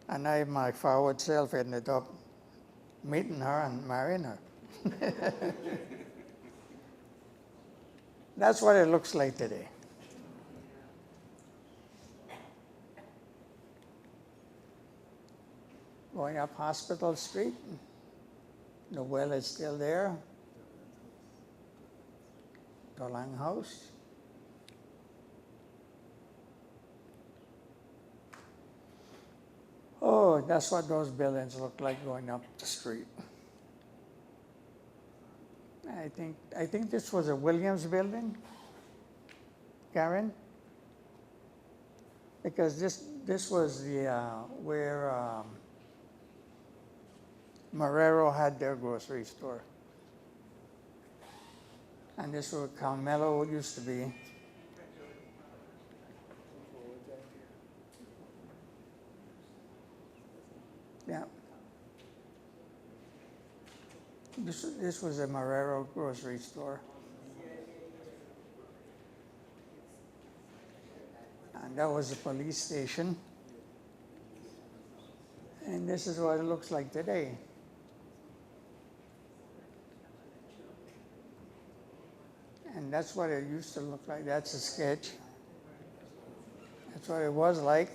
And I, my forward self, ended up meeting her and marrying her. That's what it looks like today. Going up Hospital Street, the well is still there. The Lang House. Oh, that's what those buildings look like going up the street. I think this was a Williams building, Karen, because this was the where Marrero had their grocery store, and this was where Carmelo used to be. Yeah. This was a Marrero grocery store. And that was the police station. And this is what it looks like today. And that's what it used to look like. That's a sketch. That's what it was like.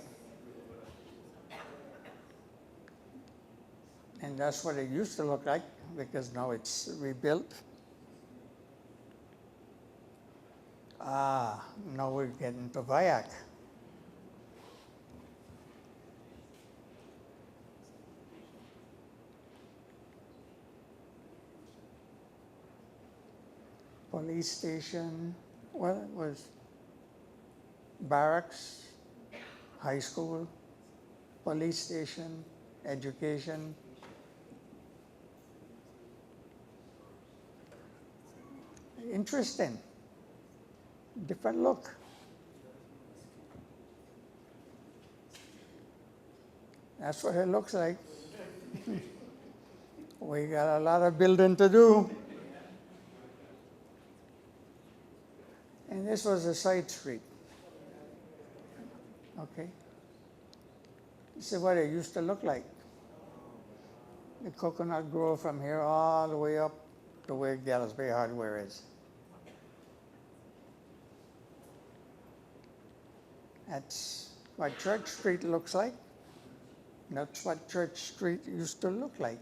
And that's what it used to look like, because now it's rebuilt. Ah, now we're getting to VIAC. Police station, well, it was barracks, high school, police station, education. Interesting. Different look. That's what it looks like. We got a lot of building to do. And this was a side street. Okay. This is what it used to look like. The coconut grove from here all the way up to where Galsbury Hardware is. That's what Church Street looks like. That's what Church Street used to look like.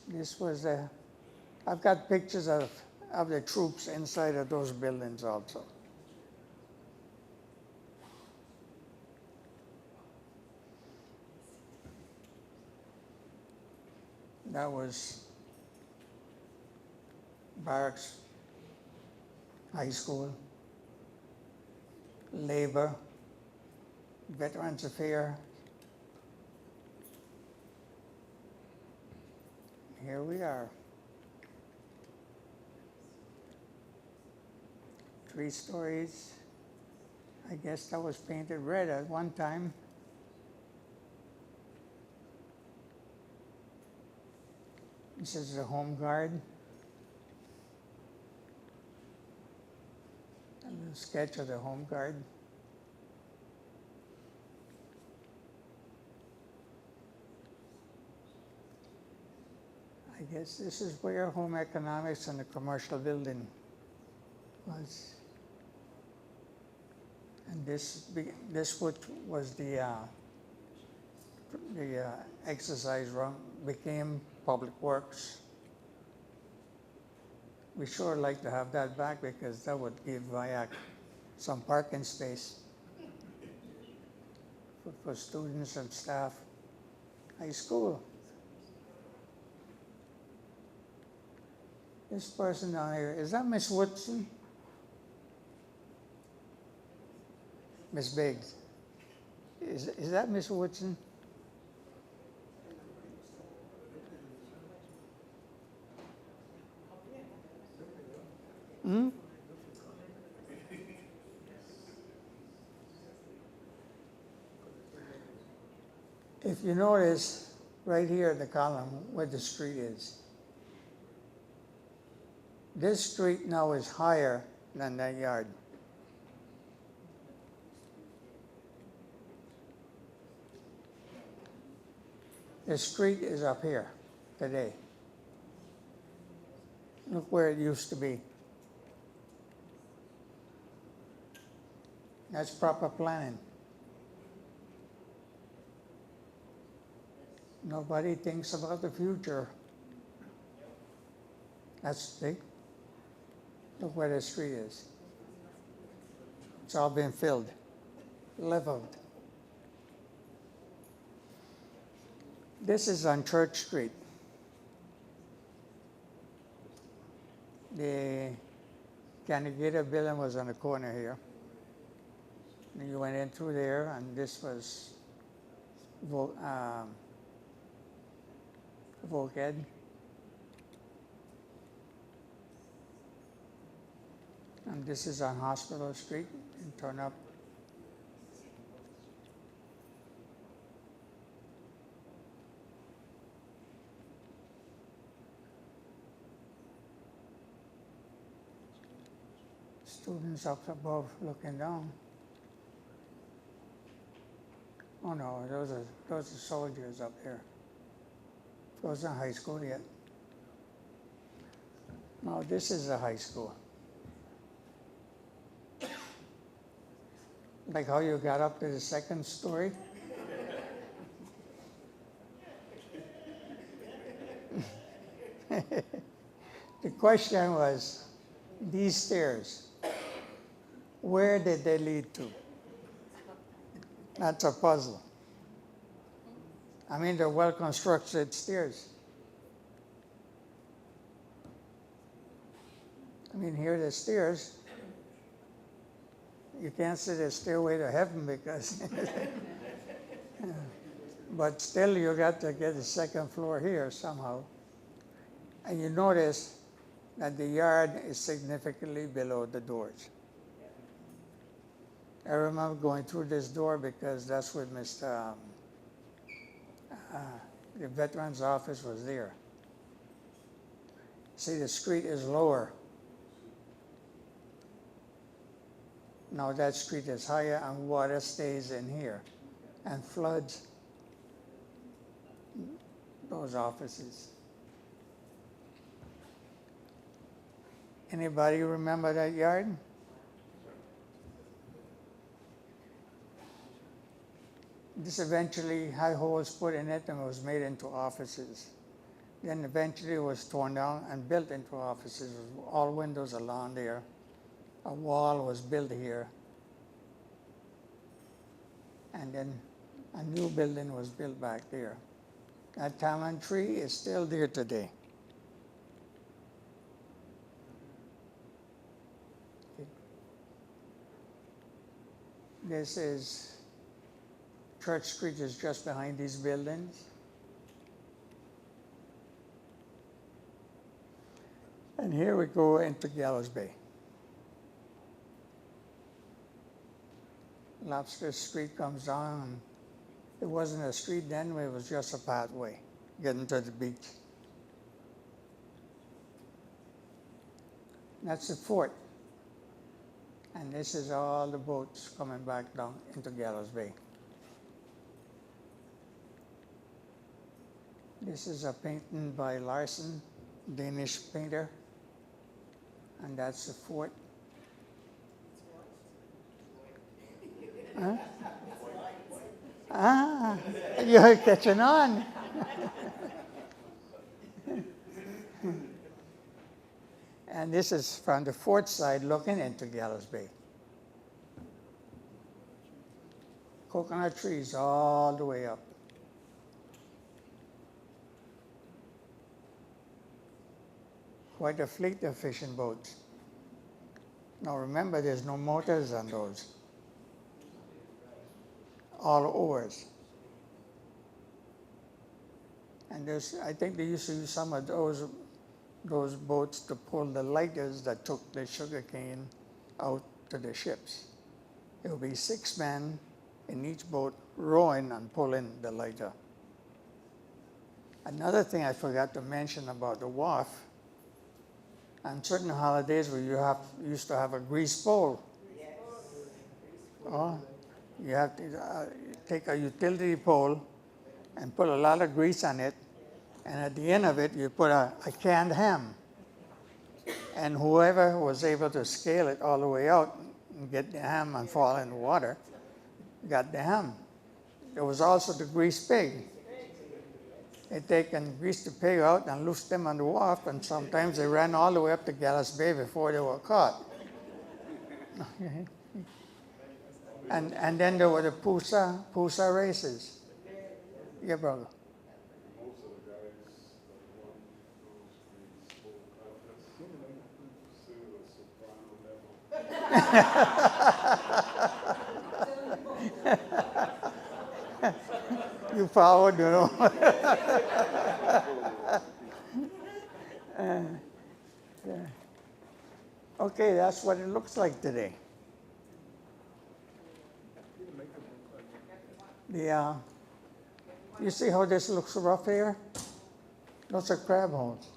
This was I've got pictures of the troops inside of those buildings also. That was barracks, high school, labor, Veterans Affairs. Here we are. 3 stories. I guess that was painted red at one time. This is the home guard. A little sketch of the home guard. I guess this is where home economics and the commercial building was. And this was the exercise room, became Public Works. We sure like to have that back, because that would give VIAC some parking space for students and staff. High school. This person down here, is that Miss Woodson? Miss Biggs. Is that Miss Woodson? Hmm? If you notice, right here in the column where the street is, this street now is higher than that yard. The street is up here today. Look where it used to be. That's proper planning. Nobody thinks about the future. See? Look where the street is. It's all been filled, leveled. This is on Church Street. The Candidato building was on the corner here. And you went in through there, and this was VIAC. And this is on Hospital Street. And turn up. Students up above looking down. Oh no, those are soldiers up there. Those aren't high school yet. No, this is a high school. Like how you got up to the second story. The question was, these stairs, where did they lead to? That's a puzzle. I mean, they're well-constructed stairs. I mean, here are the stairs. You can't say the stairway to heaven because, but still you got to get the second floor here somehow. And you notice that the yard is significantly below the doors. I remember going through this door because that's where the veterans office was there. See, the street is lower. Now that street is higher and water stays in here and floods those offices. Anybody remember that yard? This eventually had holes put in it and was made into offices. Then eventually it was torn down and built into offices, with all windows along there. A wall was built here. And then a new building was built back there. That talent tree is still there today. This is, Church Street is just behind these buildings. And here we go into Gallows Bay. Lobster Street comes down. And it wasn't a street then, it was just a pathway getting to the beach. That's the fort. And this is all the boats coming back down into Gallows Bay. This is a painting by Larson, Danish painter. And that's the fort. Huh? Ah, you're catching on. And this is from the fort side looking into Gallows Bay. Coconut trees all the way up. Quite a fleet of fishing boats. Now remember, there's no motors on those. All oars. And I think they used to use some of those boats to pull the lighters that took the sugar cane out to the ships. There will be 6 men in each boat rowing and pulling the lighter. Another thing I forgot to mention about the wharf, on certain holidays where you used to have a grease pole. Oh, you have to take a utility pole and put a lot of grease on it, and at the end of it you put a canned ham. And whoever was able to scale it all the way out and get the ham and fall in the water, got the ham. There was also the grease pig. They take and grease the pig out and loose them on the wharf, and sometimes they ran all the way up to Gallows Bay before they were caught. And then there were the Pusa races. Yeah, brother. Most of the guys that won those full contests still a soprano level. You followed, you know. Yeah. Okay, that's what it looks like today. You see how this looks rough here? Those are crab holes.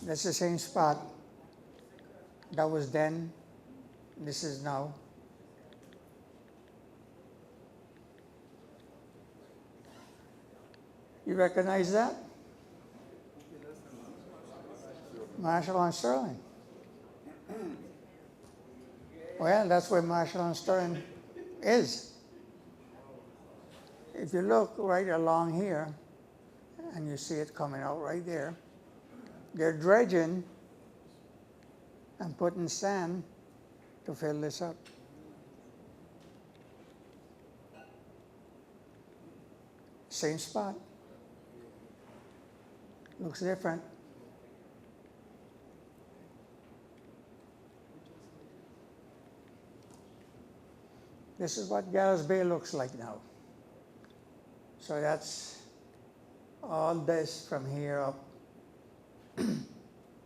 That's the same spot. That was then. This is now. You recognize that? Marshall and Sterling. Well, that's where Marshall and Sterling is. If you look right along here, and you see it coming out right there, they're dredging and putting sand to fill this up. Same spot. Looks different. This is what Gallows Bay looks like now. So that's all this from here up.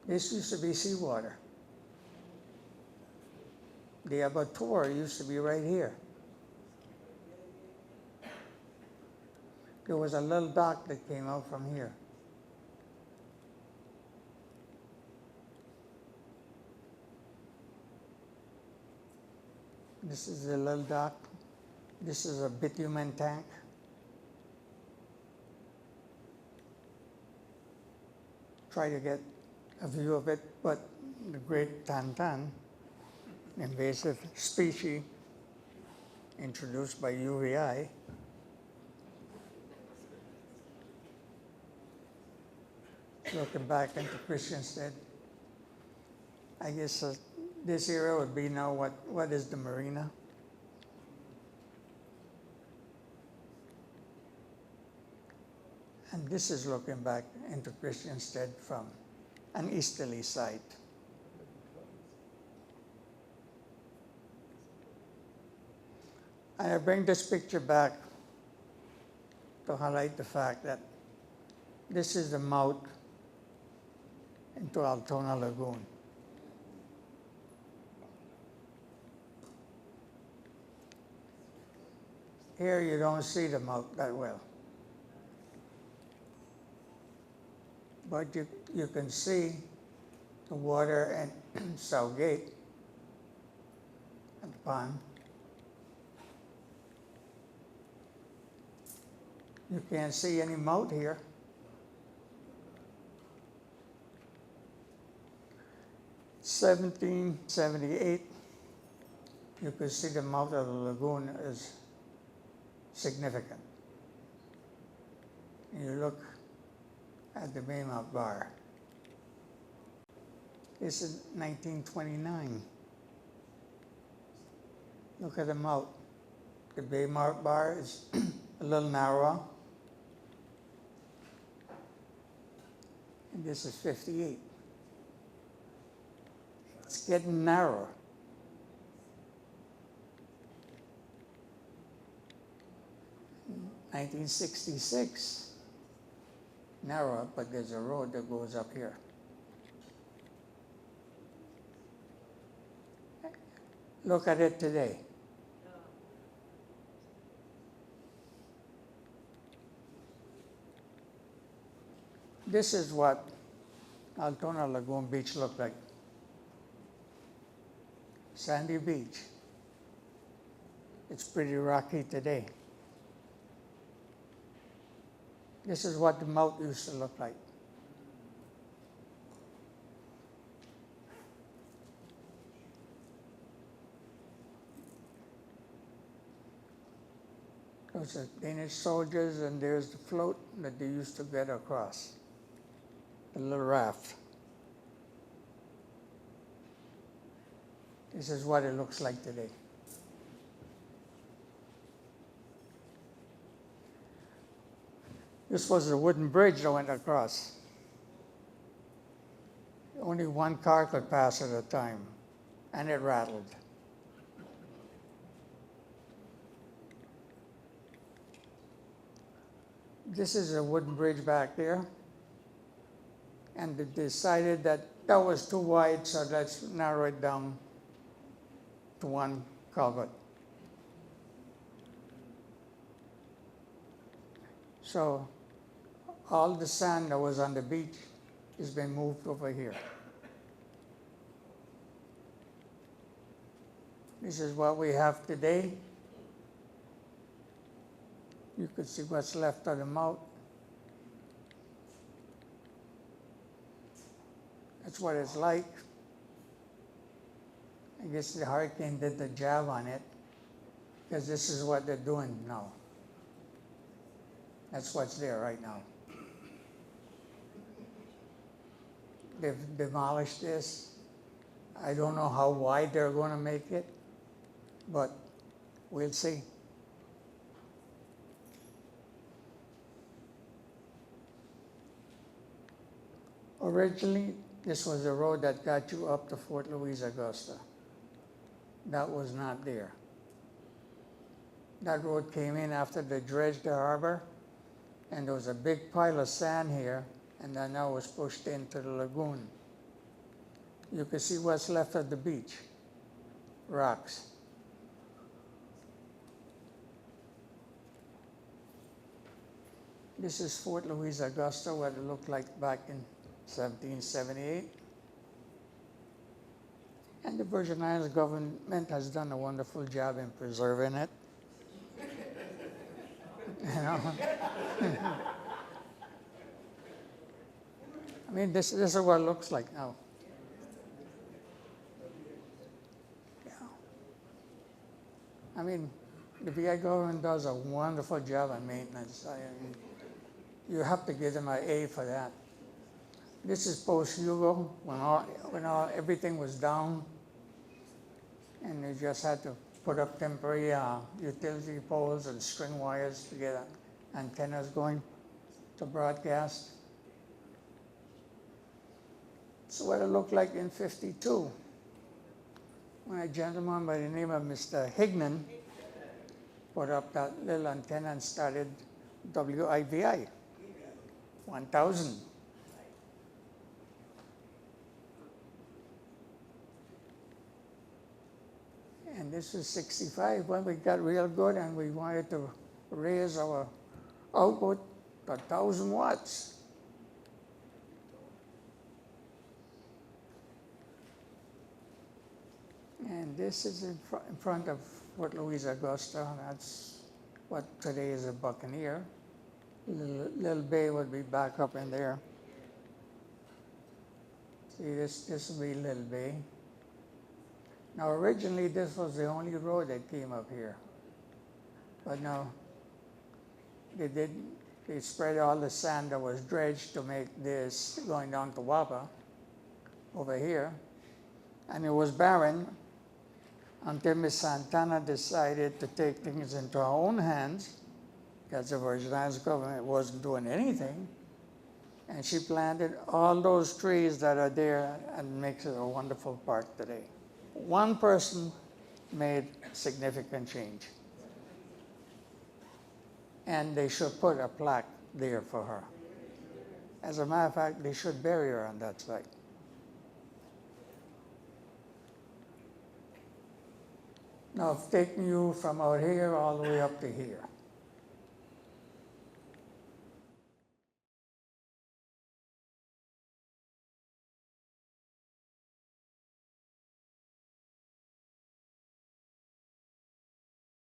This used to be seawater. The abattoir used to be right here. There was a little dock that came out from here. This is the little dock. This is a bitumen tank. Try to get a view of it, but the great tantan, invasive species introduced by UVI, looking back into Christiansted. I guess this area would be now what is the marina? And this is looking back into Christiansted from an easterly side. And I bring this picture back to highlight the fact that this is the mouth into Altona Lagoon. Here you don't see the mouth that well. But you can see the water and Southgate and the pond. You can't see any moat here. In 1778, you could see the mouth of the lagoon is significant. You look at the Baymouth Bar. This is 1929. Look at the mouth. The Baymouth Bar is a little narrower. And this is 58. It's getting narrower. In 1966. Narrow, but there's a road that goes up here. Look at it today. This is what Altona Lagoon Beach looked like. Sandy beach. It's pretty rocky today. This is what the mouth used to look like. Those are Danish soldiers, and there's the float that they used to get across, the little raft. This is what it looks like today. This was a wooden bridge that went across. Only one car could pass at a time, and it rattled. This is a wooden bridge back there, and they decided that that was too wide, so let's narrow it down to one culvert. So all the sand that was on the beach has been moved over here. This is what we have today. You can see what's left of the mouth. That's what it's like. I guess the hurricane did the job on it, because this is what they're doing now. That's what's there right now. They've demolished this. I don't know how wide they're going to make it, but we'll see. Originally, this was the road that got you up to Fort Louise, Augusta. That was not there. That road came in after they dredged the harbor, and there was a big pile of sand here, and then that was pushed into the lagoon. You can see what's left of the beach, rocks. This is Fort Louise, Augusta, what it looked like back in 1778. And the Virgin Islands government has done a wonderful job in preserving it. You know? I mean, this is what it looks like now. Yeah. I mean, the VIAC government does a wonderful job on maintenance. I mean, you have to give them an A for that. This is post-Hugo, when everything was down, and they just had to put up temporary utility poles and string wires to get antennas going to broadcast. So what it looked like in '52, when a gentleman by the name of Mr. Hignan put up that little antenna and started WIVI 1000. And this was '65 when we got real good and we wanted to raise our output to 1,000 watts. And this is in front of Fort Louise, Augusta. That's what today is a Buccaneer. Little bay would be back up in there. See, this would be Little Bay. Now, originally, this was the only road that came up here. But now, they spread all the sand that was dredged to make this going down to Wapa over here. And it was barren until Miss Santana decided to take things into her own hands, because the Virgin Islands government wasn't doing anything. And she planted all those trees that are there and makes it a wonderful park today. One person made significant change. And they should put a plaque there for her. As a matter of fact, they should bury her on that site. Now, I've taken you from out here all the way up to here.